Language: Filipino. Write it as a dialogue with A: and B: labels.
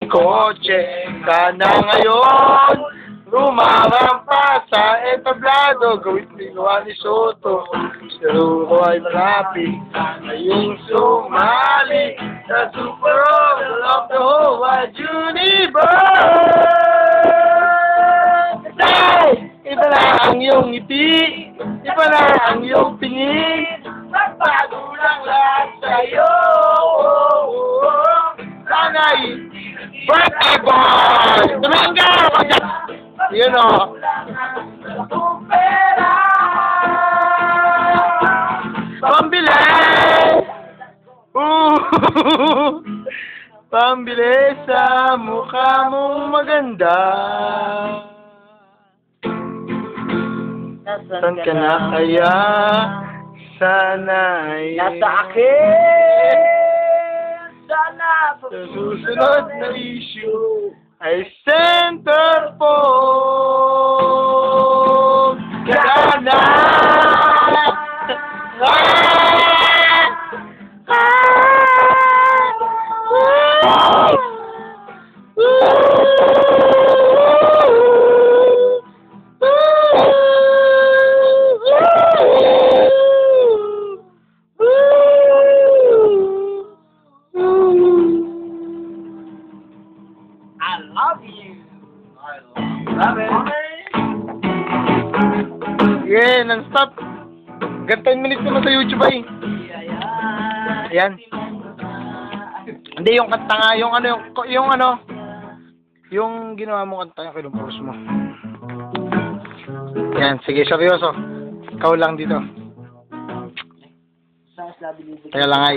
A: kotse ka na ngayon. Rumarampa sa entablado, gawin niluwa ni Soto. Si Ruro ay malapit, ngayong sumali sa Super Bowl of the whole wide universe. Hey! Iba na ang iyong ngiti, iba na ang iyong tingin, magbago lang lahat sa'yo. Sana'y birthday boy! Tumingin ka! Yun o. Pambili! Pambili sa mukha mong maganda. Saan ka na kaya? Sana'y
B: Nasa akin! Sana
A: sa susunod na issue ay centerfold ka na!
B: I love you. Love it.
A: Yeah, non-stop. Hanggang 10 minutes naman sa YouTube ay. Ayan. Hindi, yung kanta nga, yung ginawa mo kanta, yung kinumpos mo. Ayan, sige, seryoso. Ikaw lang dito. Kaya lang ay